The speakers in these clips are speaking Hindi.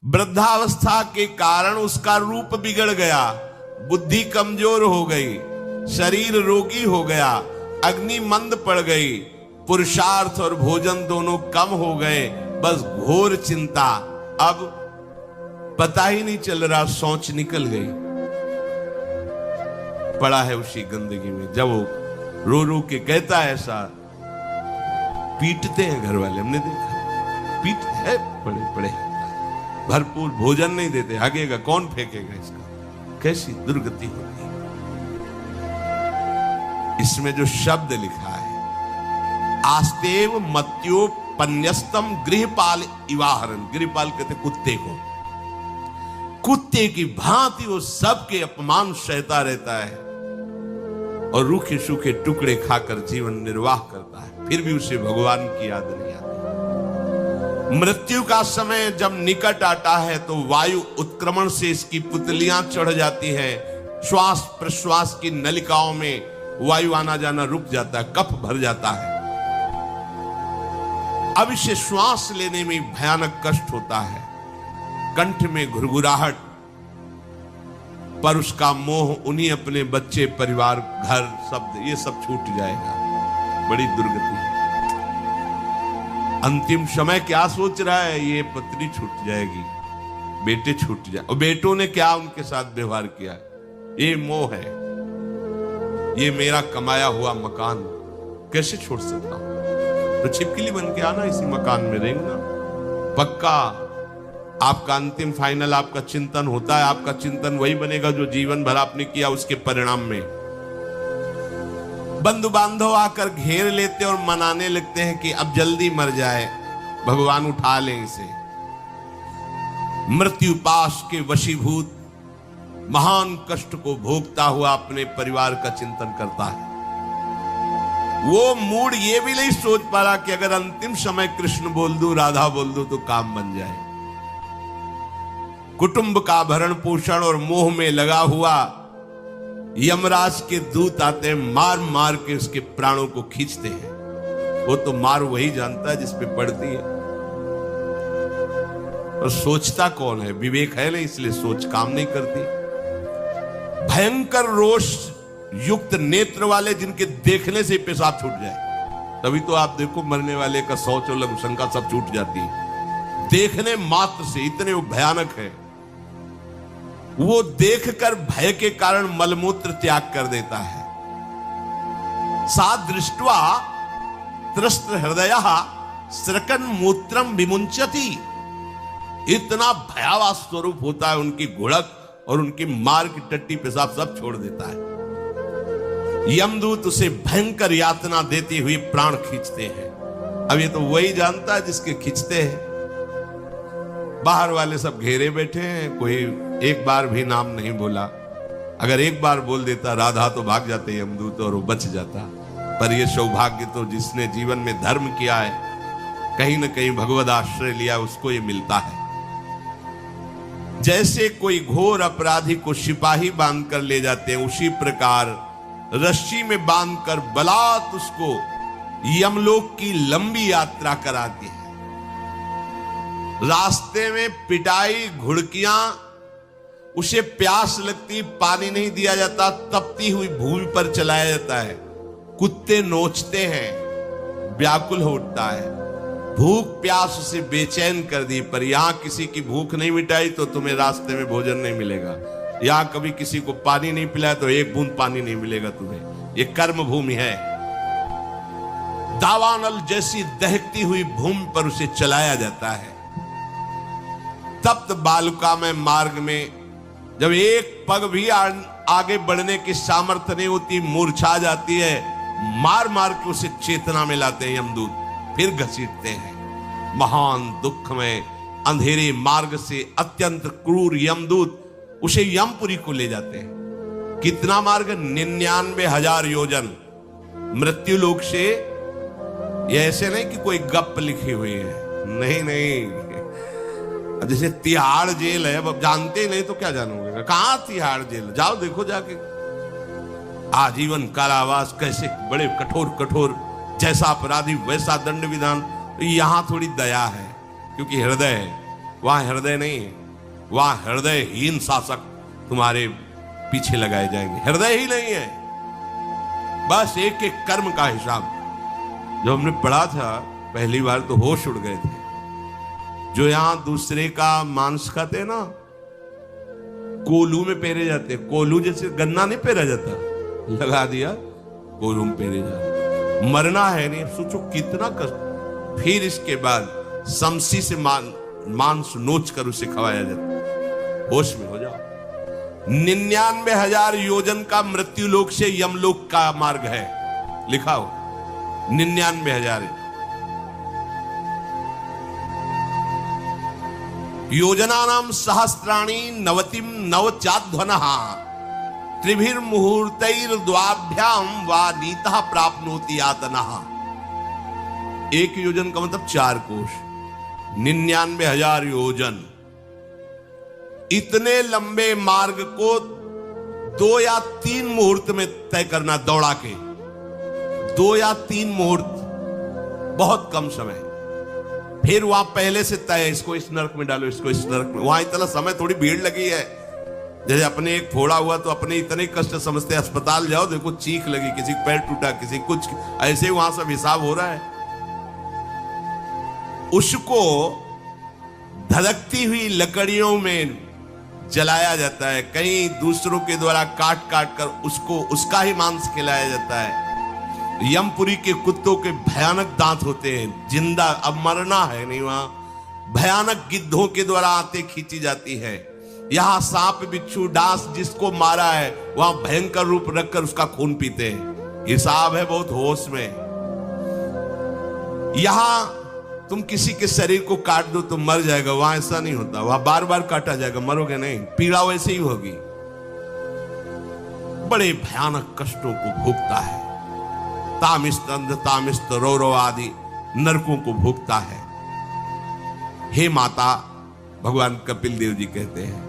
वृद्धावस्था के कारण उसका रूप बिगड़ गया, बुद्धि कमजोर हो गई, शरीर रोगी हो गया, अग्नि मंद पड़ गई, पुरुषार्थ और भोजन दोनों कम हो गए, बस घोर चिंता। अब पता ही नहीं चल रहा, सोच निकल गई, पड़ा है उसी गंदगी में। जब वो रो रो के कहता है ऐसा, पीटते हैं घर वाले, हमने देखा, पीटते हैं पड़े पड़े, भरपूर भोजन नहीं देते, हगेगा कौन, फेंकेगा इसका, कैसी दुर्गति होगी। इसमें जो शब्द लिखा है, आस्तेव मत्योपन्यस्तम गृहपाल इवाहरन, गृहपाल कहते कुत्ते को, कुत्ते की भांति वो सबके अपमान सहता रहता है और रूखे सूखे टुकड़े खाकर जीवन निर्वाह करता है, फिर भी उसे भगवान की याद नहीं आती। मृत्यु का समय जब निकट आता है तो वायु उत्क्रमण से इसकी पुतलियां चढ़ जाती हैं, श्वास प्रश्वास की नलिकाओं में वायु आना जाना रुक जाता है, कफ भर जाता है। अब इसे श्वास लेने में भयानक कष्ट होता है, कंठ में घुरघुराहट, पर उसका मोह उन्हीं अपने बच्चे, परिवार, घर, शब्द, ये सब छूट जाएगा। बड़ी दुर्गति है। अंतिम समय क्या सोच रहा है, ये पत्नी छूट जाएगी, बेटे छूट जाए, और बेटों ने क्या उनके साथ व्यवहार किया, ये मोह है, ये मेरा कमाया हुआ मकान कैसे छोड़ सकता हूं, तो छिपकली बन के आना, इसी मकान में रहेंगे। पक्का आपका अंतिम फाइनल आपका चिंतन होता है, आपका चिंतन वही बनेगा जो जीवन भर आपने किया, उसके परिणाम में बंधु बांधव आकर घेर लेते और मनाने लगते हैं कि अब जल्दी मर जाए, भगवान उठा लें इसे। मृत्यु पाश के वशीभूत महान कष्ट को भोगता हुआ अपने परिवार का चिंतन करता है। वो मूड ये भी नहीं सोच पा रहा कि अगर अंतिम समय कृष्ण बोल दूं, राधा बोल दूं तो काम बन जाए। कुटुंब का भरण पोषण और मोह में लगा हुआ यमराज के दूत आते हैं, मार मार के उसके प्राणों को खींचते हैं। वो तो मार वही जानता है जिस पे पड़ती है, और सोचता कौन है, विवेक है नहीं, इसलिए सोच काम नहीं करती। भयंकर रोष युक्त नेत्र वाले, जिनके देखने से पेशाब छूट जाए, तभी तो आप देखो मरने वाले का शौच और लघुशंका सब छूट जाती है, देखने मात्र से, इतने वो भयानक है। वो देखकर भय के कारण मलमूत्र त्याग कर देता है। सा दृष्ट्वा त्रस्त हृदय स्रकन मूत्रम विमुंचति, इतना भयावह स्वरूप होता है उनकी घुड़क, और उनकी मार की टट्टी पेशाब सब छोड़ देता है। यमदूत उसे भयंकर यातना देती हुई प्राण खींचते हैं। अब ये तो वही जानता है जिसके खींचते हैं। बाहर वाले सब घेरे बैठे हैं, कोई एक बार भी नाम नहीं बोला। अगर एक बार बोल देता राधा तो भाग जाते यमदूत और वो बच जाता। पर ये सौभाग्य तो जिसने जीवन में धर्म किया है, कहीं ना कहीं भगवद आश्रय लिया, उसको ये मिलता है। जैसे कोई घोर अपराधी को सिपाही बांधकर ले जाते हैं, उसी प्रकार रस्सी में बांधकर बलात् उसको यमलोक की लंबी यात्रा कराती है। रास्ते में पिटाई, घुड़कियां, उसे प्यास लगती, पानी नहीं दिया जाता, तपती हुई भूमि पर चलाया जाता है। कुत्ते नोचते हैं, व्याकुल होता है, भूख प्यास उसे बेचैन कर दी। पर यहां किसी की भूख नहीं मिटाई तो तुम्हें रास्ते में भोजन नहीं मिलेगा। यहां कभी किसी को पानी नहीं पिलाया तो एक बूंद पानी नहीं मिलेगा तुम्हें। ये कर्म भूमि है। दावानल जैसी दहकती हुई भूमि पर उसे चलाया जाता है। तप्त बालुका में मार्ग में जब एक पग भी आगे बढ़ने की सामर्थ्य नहीं होती, मूर्छा जाती है, मार मार के उसे चेतना में लाते हैं यमदूत, फिर घसीटते हैं। महान दुख में अंधेरे मार्ग से अत्यंत क्रूर यमदूत उसे यमपुरी को ले जाते हैं। कितना मार्ग? 99,000 योजन मृत्यु लोक से। ये ऐसे नहीं कि कोई गप लिखी हुई है, नहीं नहीं। जैसे तिहाड़ जेल है, अब जानते नहीं तो क्या जानोगे, कहां तिहाड़ जेल, जाओ देखो जाके। आजीवन कारावास, कैसे बड़े कठोर कठोर, जैसा अपराधी वैसा दंड विधान। तो यहां थोड़ी दया है, क्योंकि हृदय है, वहां हृदय नहीं है, वहां हृदयहीन शासक तुम्हारे पीछे लगाए जाएंगे। हृदय ही नहीं है, बस एक एक कर्म का हिसाब। जब हमने पढ़ा था पहली बार तो होश उड़ गए थे। जो यहां दूसरे का मांस खाते हैं ना, कोलू में पेरे जाते, कोलू जैसे गन्ना नहीं पेरा जाता, लगा दिया कोलू में पेरे जाते। मरना है नहीं, सोचो कितना कष्ट। फिर इसके बाद समसी से मांस नोच कर उसे खवाया जाता। होश में हो जाओ। 99,000 योजन का मृत्यु लोक से यमलोक का मार्ग है, लिखा हो 99,000 योजनानाम सहस्राणी नवतिम नवचाध्वनः त्रिभिर्मुहूर्तैर्द्वाभ्याम वा नीतः प्राप्नोति यातनः। एक योजन का मतलब 4 कोश, 99,000 योजन। इतने लंबे मार्ग को 2 या 3 मुहूर्त में तय करना, दौड़ा के 2 या 3 मुहूर्त, बहुत कम समय। फिर वहां पहले से तय, इसको इस नरक में डालो, इसको इस नरक में। वहां इतना समय, थोड़ी भीड़ लगी है। जैसे अपने एक फोड़ा हुआ तो अपने इतने कष्ट समझते, अस्पताल जाओ देखो चीख लगी, किसी का पैर टूटा, किसी कुछ, ऐसे ही वहां सब हिसाब हो रहा है। उसको धधकती हुई लकड़ियों में जलाया जाता है, कहीं दूसरों के द्वारा काट काट कर उसको उसका ही मांस खिलाया जाता है। यमपुरी के कुत्तों के भयानक दांत होते हैं, जिंदा, अब मरना है नहीं, वहां भयानक गिद्धों के द्वारा आते खींची जाती है। यहां सांप बिच्छू डांस जिसको मारा है, वहां भयंकर रूप रखकर उसका खून पीते हैं। हिसाब है बहुत होश में। यहां तुम किसी के शरीर को काट दो तो मर जाएगा, वहां ऐसा नहीं होता, वहां बार बार काटा जाएगा, मरोगे नहीं, पीड़ा वैसे ही होगी। बड़े भयानक कष्टों को भोगता है, तामिस्त अंध तामिस्त रौरव आदि नरकों को भोगता है। हे माता, भगवान कपिल देव जी कहते हैं,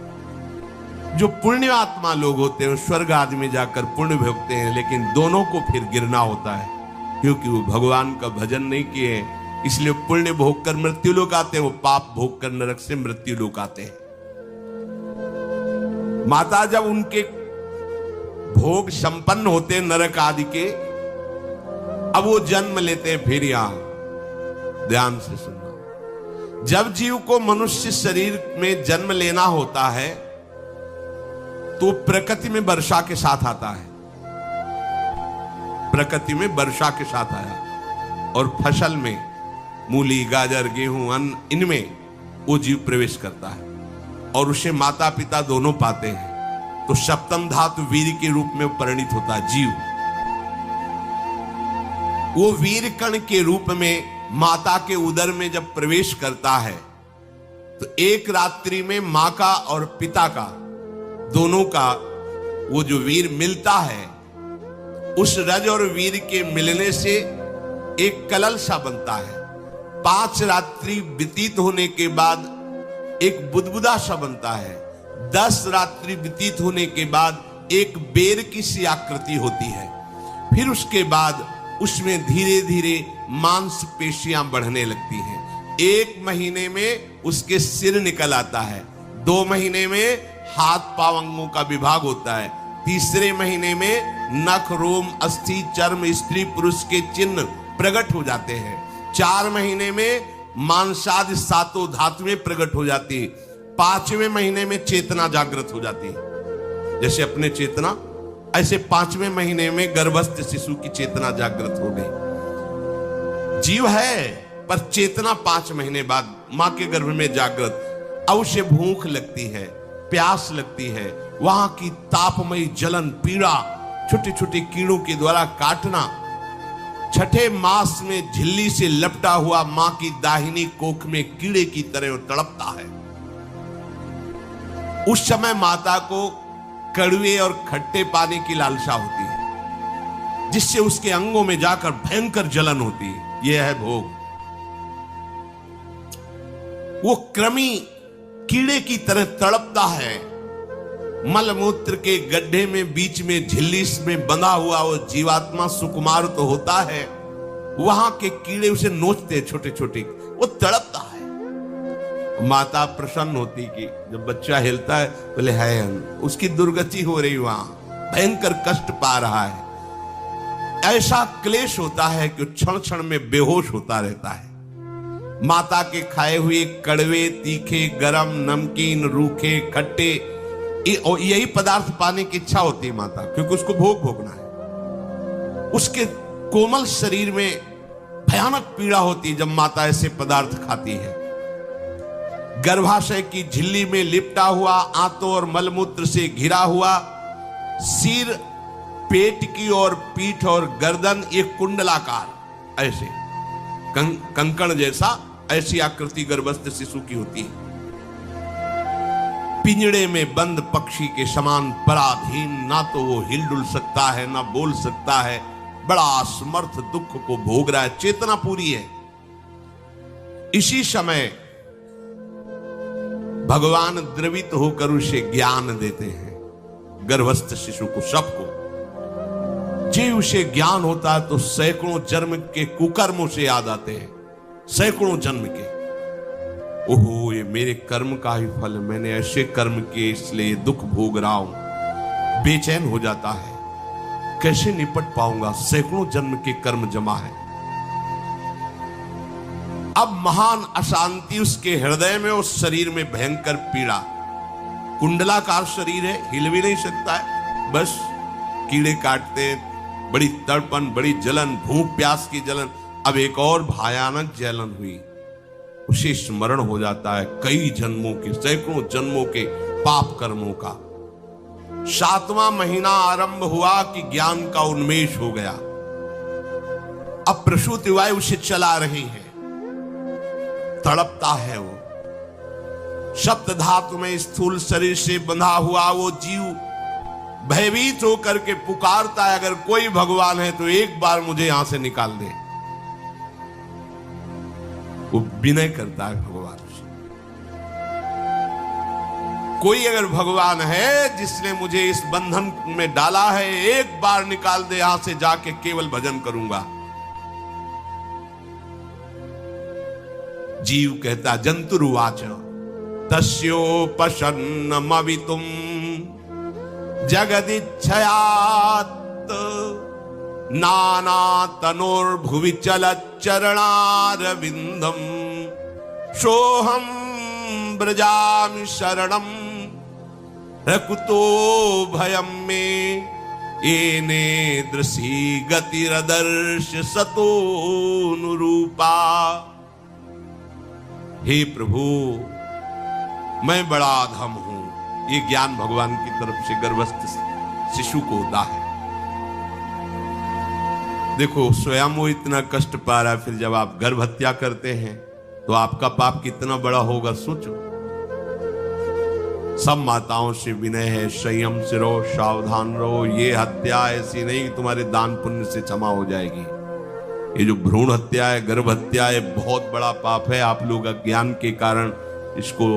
जो पुण्य आत्मा लोग होते हैं स्वर्ग आदि में जाकर पुण्य भोगते हैं, लेकिन दोनों को फिर गिरना होता है, क्योंकि वो भगवान का भजन नहीं किए, इसलिए पुण्य भोग कर मृत्यु लोक आते हैं, वो पाप भोग कर नरक से मृत्यु लोक आते हैं। माता जब उनके भोग संपन्न होते हैं नरक आदि के, अब वो जन्म लेते हैं। फिर यहां ध्यान से सुनना, जब जीव को मनुष्य शरीर में जन्म लेना होता है तो प्रकृति में वर्षा के साथ आता है, प्रकृति में वर्षा के साथ आया, और फसल में मूली गाजर गेहूं अन्न, इनमें वो जीव प्रवेश करता है और उसे माता पिता दोनों पाते हैं। तो सप्तम धातु वीर के रूप में परिणित होता है जीव। वो वीर कण के रूप में माता के उदर में जब प्रवेश करता है तो एक रात्रि में मां का और पिता का, दोनों का वो जो वीर मिलता है, उस रज और वीर के मिलने से एक कलल सा बनता है। 5 रात्रि व्यतीत होने के बाद एक बुदबुदा सा बनता है। 10 रात्रि व्यतीत होने के बाद एक बेर की सी आकृति होती है। फिर उसके बाद उसमें धीरे धीरे मांसपेशियां बढ़ने लगती हैं। 1 महीने में उसके सिर निकल आता है, 2 महीने में हाथ पांव अंगों का विभाग होता है, 3रे महीने में नख रोम अस्थि चर्म स्त्री पुरुष के चिन्ह प्रकट हो जाते हैं, 4 महीने में मांसादि 7 धातुएं प्रकट हो जाती है, 5वें महीने में चेतना जागृत हो जाती है। जैसे अपने चेतना, ऐसे 5वें महीने में गर्भस्थ शिशु की चेतना जागृत हो गई। जीव है पर चेतना 5 महीने बाद मां के गर्भ में जागृत। अब उसे भूख लगती है, प्यास लगती है, वहां की तापमयी जलन पीड़ा, छोटे छोटे कीड़ों के द्वारा काटना, 6ठे मास में झिल्ली से लपटा हुआ मां की दाहिनी कोख में कीड़े की तरह तड़पता है। उस समय माता को कड़वे और खट्टे पानी की लालसा होती है, जिससे उसके अंगों में जाकर भयंकर जलन होती है। यह है भोग। वो कृमि कीड़े की तरह तड़पता है, मलमूत्र के गड्ढे में बीच में झिल्ली में बंधा हुआ वो जीवात्मा सुकुमार तो होता है, वहां के कीड़े उसे नोचते छोटे छोटे, वो तड़पता है। माता प्रसन्न होती कि जब बच्चा हिलता है, बोले है उसकी दुर्गति हो रही, वहां भयंकर कष्ट पा रहा है। ऐसा क्लेश होता है कि क्षण क्षण में बेहोश होता रहता है। माता के खाए हुए कड़वे, तीखे, गरम, नमकीन, रूखे, खट्टे, यही पदार्थ पाने की इच्छा होती है माता, क्योंकि उसको भोग भोगना है। उसके कोमल शरीर में भयानक पीड़ा होती है जब माता ऐसे पदार्थ खाती है। गर्भाशय की झिल्ली में लिपटा हुआ, आंतों और मलमूत्र से घिरा हुआ सिर, पेट की और पीठ और गर्दन एक कुंडलाकार, ऐसे कंकड़ जैसा, ऐसी आकृति गर्भस्थ शिशु की होती है। पिंजड़े में बंद पक्षी के समान पराधीन, ना तो वो हिलडुल सकता है ना बोल सकता है, बड़ा असमर्थ दुख को भोग रहा है, चेतना पूरी है। इसी समय भगवान द्रवित होकर उसे ज्ञान देते हैं, गर्भस्थ शिशु को, सबको। जी उसे ज्ञान होता है तो सैकड़ों जन्म के कुकर्मों से याद आते हैं, सैकड़ों जन्म के। ओहो, ये मेरे कर्म का ही फल, मैंने ऐसे कर्म किए इसलिए दुख भोग रहा हूं। बेचैन हो जाता है, कैसे निपट पाऊंगा, सैकड़ों जन्म के कर्म जमा है। अब महान अशांति उसके हृदय में, उस शरीर में भयंकर पीड़ा। कुंडलाकार शरीर है, हिल भी नहीं सकता है, बस कीड़े काटते, बड़ी तड़पन, बड़ी जलन, भूख प्यास की जलन। अब एक और भयानक जलन हुई, उसे स्मरण हो जाता है कई जन्मों के, सैकड़ों जन्मों के पाप कर्मों का। 7वां महीना आरंभ हुआ कि ज्ञान का उन्मेष हो गया। अब प्रसूति वायु उसे चला रही है, तड़पता है वो। सप्त धातु में स्थूल शरीर से बंधा हुआ वो जीव भयभीत होकर के पुकारता है, अगर कोई भगवान है तो एक बार मुझे यहां से निकाल दे। वो विनय करता है भगवान से, कोई अगर भगवान है जिसने मुझे इस बंधन में डाला है, एक बार निकाल दे, यहां से जाके केवल भजन करूंगा। जीव कहता, जंतुरुवाच तस्योपशन्नमवितुम जगदिच्छयात् नाना तनोर्भुवि चलच्चरणारविंदम सोहम ब्रजामि शरणम रकुतो भयम में एने दृशी गतिरदर्श सतोनुरूपा। हे प्रभु, मैं बड़ा अधम हूं। ये ज्ञान भगवान की तरफ से गर्भस्थ शिशु को होता है। देखो, स्वयं वो इतना कष्ट पा रहा है, फिर जब आप गर्भ हत्या करते हैं तो आपका पाप कितना बड़ा होगा, सोचो। सब माताओं से विनय है, संयम से रहो, सावधान रहो। ये हत्या ऐसी नहीं कि तुम्हारे दान पुण्य से क्षमा हो जाएगी। ये जो भ्रूण हत्या है, गर्भ हत्या है, बहुत बड़ा पाप है। आप लोग अज्ञान के कारण इसको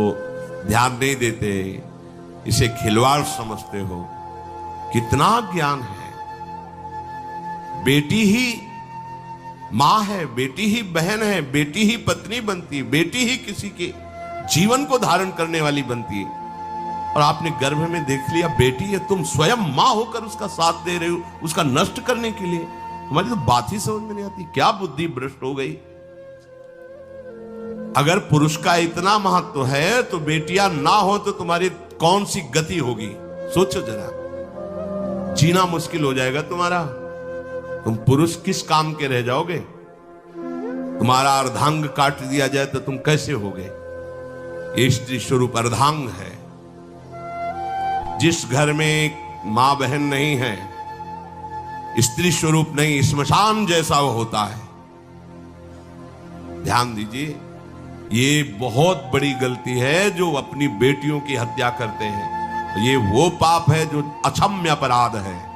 ध्यान नहीं देते, इसे खिलवाड़ समझते हो। कितना ज्ञान है। बेटी ही मां है, बेटी ही बहन है, बेटी ही पत्नी बनती है, बेटी ही किसी के जीवन को धारण करने वाली बनती है। और आपने गर्भ में देख लिया बेटी है, तुम स्वयं मां होकर उसका साथ दे रहे हो, उसका नष्ट करने के लिए। हमारी तो बात ही समझ में नहीं आती, क्या बुद्धि भ्रष्ट हो गई। अगर पुरुष का इतना महत्व है तो बेटियां ना हो तो तुम्हारी कौन सी गति होगी, सोचो जरा। जीना मुश्किल हो जाएगा तुम्हारा। तुम पुरुष किस काम के रह जाओगे। तुम्हारा अर्धांग काट दिया जाए तो तुम कैसे होगे। ये स्त्री स्वरूप अर्धांग है। जिस घर में मां बहन नहीं है, स्त्री स्वरूप नहीं, श्मशान जैसा वो होता है। ध्यान दीजिए, ये बहुत बड़ी गलती है जो अपनी बेटियों की हत्या करते हैं। ये वो पाप है जो अक्षम्य अपराध है।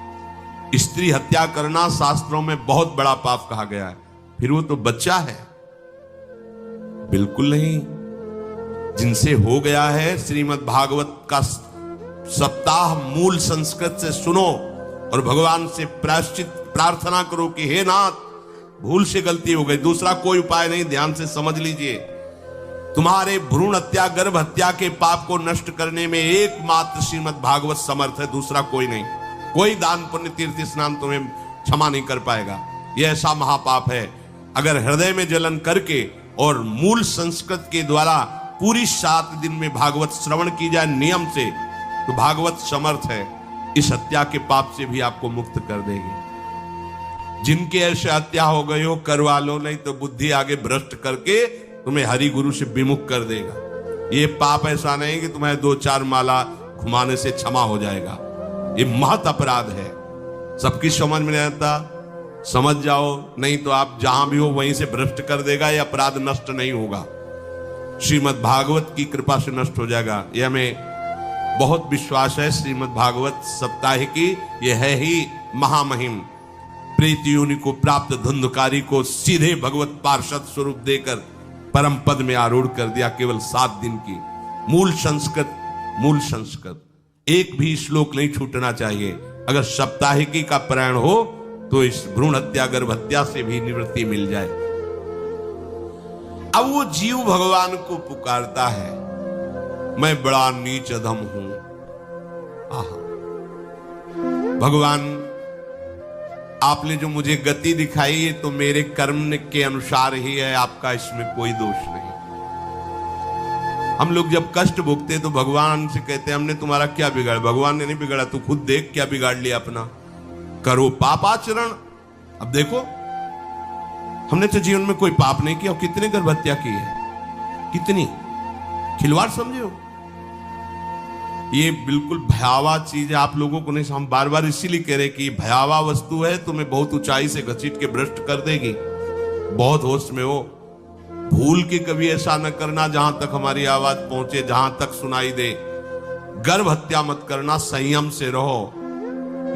स्त्री हत्या करना शास्त्रों में बहुत बड़ा पाप कहा गया है। फिर वो तो बच्चा है, बिल्कुल नहीं। जिनसे हो गया है, श्रीमद् भागवत का सप्ताह मूल संस्कृत से सुनो और भगवान से प्रायश्चित प्रार्थना करो कि हे नाथ, भूल से गलती हो गई, दूसरा कोई उपाय नहीं, ध्यान से समझ लीजिए। तुम्हारे भ्रूण हत्या, गर्भ हत्या के पाप को नष्ट करने में एकमात्र श्रीमद् भागवत समर्थ है, दूसरा कोई नहीं। कोई दान पुण्य तीर्थ स्नान तुम्हें क्षमा नहीं कर पाएगा। यह ऐसा महापाप है। अगर हृदय में जलन करके और मूल संस्कृत के द्वारा पूरी 7 दिन में भागवत श्रवण की जाए नियम से, तो भागवत समर्थ है, इस हत्या के पाप से भी आपको मुक्त कर देगी। जिनके ऐसे हत्या हो गई हो करवा लो, नहीं तो बुद्धि आगे भ्रष्ट करके तुम्हें हरि गुरु से विमुख कर देगा। ये पाप ऐसा नहीं कि तुम्हें 2-4 माला घुमाने से क्षमा हो जाएगा। ये महत अपराध है। सबकी समझ में नहीं आता, समझ जाओ, नहीं तो आप जहां भी हो वहीं से भ्रष्ट कर देगा। ये अपराध नष्ट नहीं होगा, श्रीमद् भागवत की कृपा से नष्ट हो जाएगा। यह हमें बहुत विश्वास है। श्रीमद् भागवत साप्ताहिकी ये है ही महामहिम। प्रीत योनि को प्राप्त धुंधकारी को सीधे भगवत पार्षद स्वरूप देकर परम पद में आरूढ़ कर दिया। केवल 7 दिन की मूल संस्कृत एक भी श्लोक नहीं छूटना चाहिए। अगर साप्ताहिकी का पारायण हो तो इस भ्रूण हत्या, गर्भ हत्या से भी निवृत्ति मिल जाए। अब वो जीव भगवान को पुकारता है, मैं बड़ा नीच अधम हूं। आहा, भगवान आपने जो मुझे गति दिखाई है तो मेरे कर्म के अनुसार ही है, आपका इसमें कोई दोष नहीं। हम लोग जब कष्ट भोगते तो भगवान से कहते हैं हमने तुम्हारा क्या बिगाड़ा। भगवान ने नहीं बिगाड़ा, तू खुद देख क्या बिगाड़ लिया अपना। करो पापाचरण। अब देखो, हमने तो जीवन में कोई पाप नहीं किया और कितने गर्भ हत्या की है, कितनी खिलवाड़ समझे हो। ये बिल्कुल भयावह चीज है, आप लोगों को नहीं। हम बार बार इसीलिए कह रहे कि भयावह वस्तु है, तुम्हें बहुत ऊंचाई से घसीट के भ्रष्ट कर देगी। बहुत होश में हो, भूल के कभी ऐसा न करना जहां तक हमारी आवाज पहुंचे, जहां तक सुनाई दे। गर्भ हत्या मत करना, संयम से रहो।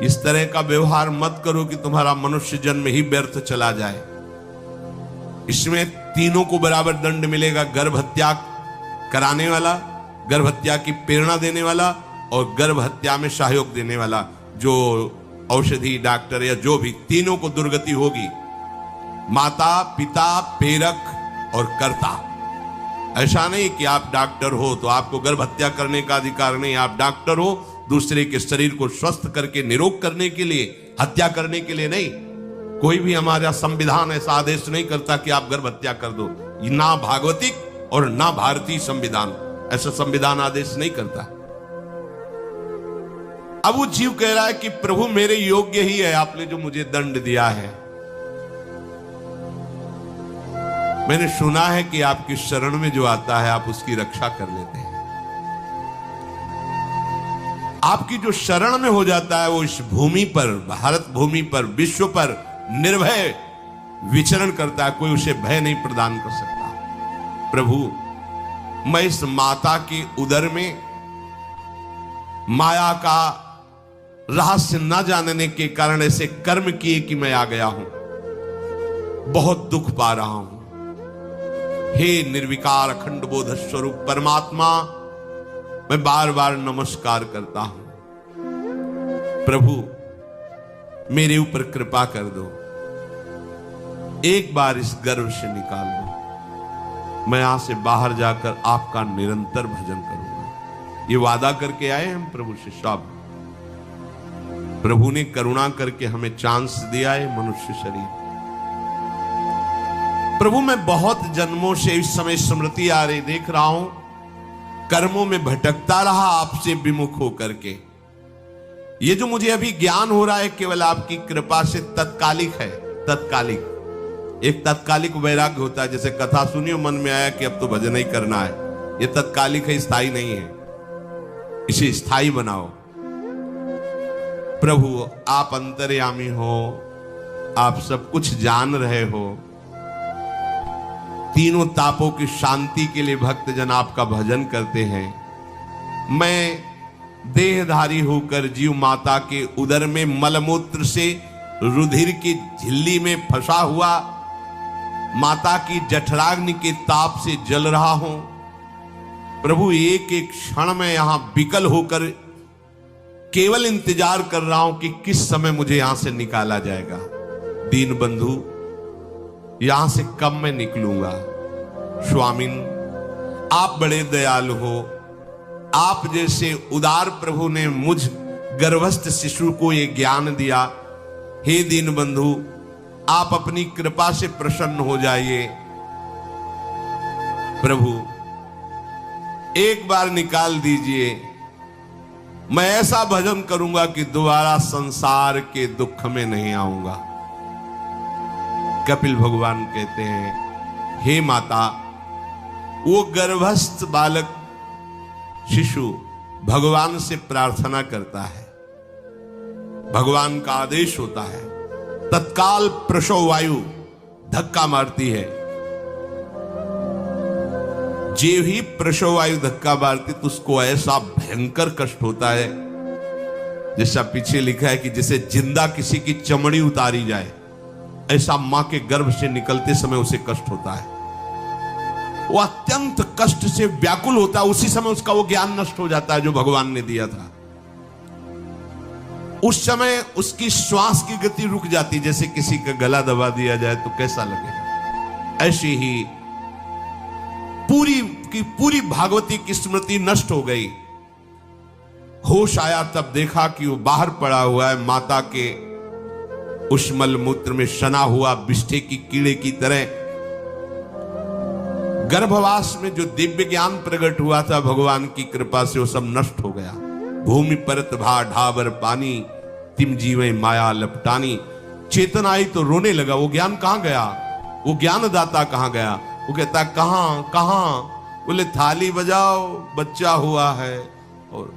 इस तरह का व्यवहार मत करो कि तुम्हारा मनुष्य जन्म ही व्यर्थ चला जाए। इसमें तीनों को बराबर दंड मिलेगा, गर्भ हत्या कराने वाला, गर्भ हत्या की प्रेरणा देने वाला और गर्भ हत्या में सहयोग देने वाला। जो औषधि डॉक्टर या जो भी, तीनों को दुर्गति होगी। माता, पिता, प्रेरक और कर्ता। ऐसा नहीं कि आप डॉक्टर हो तो आपको गर्भ हत्या करने का अधिकार नहीं। आप डॉक्टर हो दूसरे के शरीर को स्वस्थ करके निरोग करने के लिए, हत्या करने के लिए नहीं। कोई भी हमारा संविधान ऐसा आदेश नहीं करता कि आप गर्भ हत्या कर दो। ना भागवतिक और ना भारतीय संविधान ऐसा संविधान आदेश नहीं करता। अब वो जीव कह रहा है कि प्रभु मेरे योग्य ही है, आपने जो मुझे दंड दिया है। मैंने सुना है कि आपकी शरण में जो आता है आप उसकी रक्षा कर लेते हैं। आपकी जो शरण में हो जाता है वो इस भूमि पर, भारत भूमि पर, विश्व पर निर्भय विचरण करता है। कोई उसे भय नहीं प्रदान कर सकता। प्रभु, मैं इस माता के उदर में माया का रहस्य न जानने के कारण ऐसे कर्म किए कि मैं आ गया हूं। बहुत दुख पा रहा हूं। हे निर्विकार अखंड बोध स्वरूप परमात्मा, मैं बार बार नमस्कार करता हूं। प्रभु, मेरे ऊपर कृपा कर दो, एक बार इस गर्भ से निकाल दो। मैं यहां से बाहर जाकर आपका निरंतर भजन करूंगा। ये वादा करके आए हम प्रभु से सब। प्रभु ने करुणा करके हमें चांस दिया है मनुष्य शरीर। प्रभु, मैं बहुत जन्मों से इस समय स्मृति आ रही, देख रहा हूं कर्मों में भटकता रहा आपसे विमुख होकर के। ये जो मुझे अभी ज्ञान हो रहा है केवल आपकी कृपा से तत्कालिक है। तत्कालिक, एक तत्कालिक वैराग्य होता है। जैसे कथा सुनियो, मन में आया कि अब तो भजन ही करना है। ये तत्कालिक है, स्थायी नहीं है। इसे स्थायी बनाओ। प्रभु, आप अंतर्यामी हो, आप सब कुछ जान रहे हो। तीनों तापों की शांति के लिए भक्तजन आपका भजन करते हैं। मैं देहधारी होकर जीव माता के उदर में मलमूत्र से रुधिर की झिल्ली में फंसा हुआ माता की जठराग्नि के ताप से जल रहा हूं। प्रभु, एक एक क्षण में यहां विकल होकर केवल इंतजार कर रहा हूं कि किस समय मुझे यहां से निकाला जाएगा। दीन बंधु, यहां से कब मैं निकलूंगा। स्वामिन, आप बड़े दयालु हो, आप जैसे उदार प्रभु ने मुझ गर्भस्थ शिशु को ये ज्ञान दिया। हे दीन बंधु, आप अपनी कृपा से प्रसन्न हो जाइए। प्रभु एक बार निकाल दीजिए, मैं ऐसा भजन करूंगा कि दोबारा संसार के दुख में नहीं आऊंगा। कपिल भगवान कहते हैं, हे माता, वो गर्भस्थ बालक शिशु भगवान से प्रार्थना करता है, भगवान का आदेश होता है, तत्काल प्रसव वायु धक्का मारती है। जे ही प्रसव वायु धक्का मारती तो उसको ऐसा भयंकर कष्ट होता है, जैसा पीछे लिखा है कि जैसे जिंदा किसी की चमड़ी उतारी जाए, ऐसा मां के गर्भ से निकलते समय उसे कष्ट होता है। वो अत्यंत कष्ट से व्याकुल होता है। उसी समय उसका वो ज्ञान नष्ट हो जाता है जो भगवान ने दिया था। उस समय उसकी श्वास की गति रुक जाती, जैसे किसी का गला दबा दिया जाए तो कैसा लगेगा। ऐसे ही पूरी की पूरी भागवती की स्मृति नष्ट हो गई। होश आया तब देखा कि वो बाहर पड़ा हुआ है, माता के उस मलमूत्र में सना हुआ बिष्ठे की कीड़े की तरह। गर्भवास में जो दिव्य ज्ञान प्रकट हुआ था भगवान की कृपा से, वो सब नष्ट हो गया। भूमि परत भा ढाबर पानी, तिम जीवे माया लपटानी। चेतन आई तो रोने लगा, वो ज्ञान कहां गया, वो ज्ञानदाता कहां गया। वो कहता कहां कहां, बोले थाली बजाओ, बच्चा हुआ है। और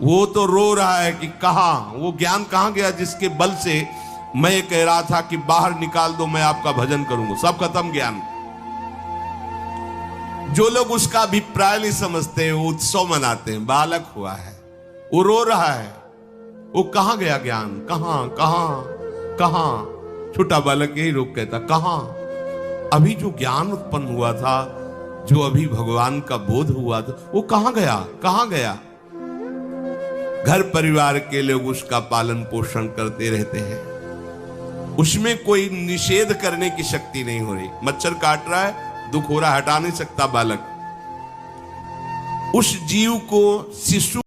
वो तो रो रहा है कि कहां, वो ज्ञान कहां गया जिसके बल से मैं कह रहा था कि बाहर निकाल दो, मैं आपका भजन करूंगा। सब खत्म ज्ञान। जो लोग उसका अभिप्राय नहीं समझते, वो उत्सव मनाते हैं, बालक हुआ है, वो रो रहा है, वो कहां गया ज्ञान, कहां कहां कहां। छोटा बालक यही रोक कहता कहां। अभी जो ज्ञान उत्पन्न हुआ था, जो अभी भगवान का बोध हुआ था, वो कहां गया, कहां गया। घर परिवार के लोग उसका पालन पोषण करते रहते हैं, उसमें कोई निषेध करने की शक्ति नहीं हो रही। मच्छर काट रहा है, दुख हो रहा, हटा नहीं सकता बालक। उस जीव को शिशु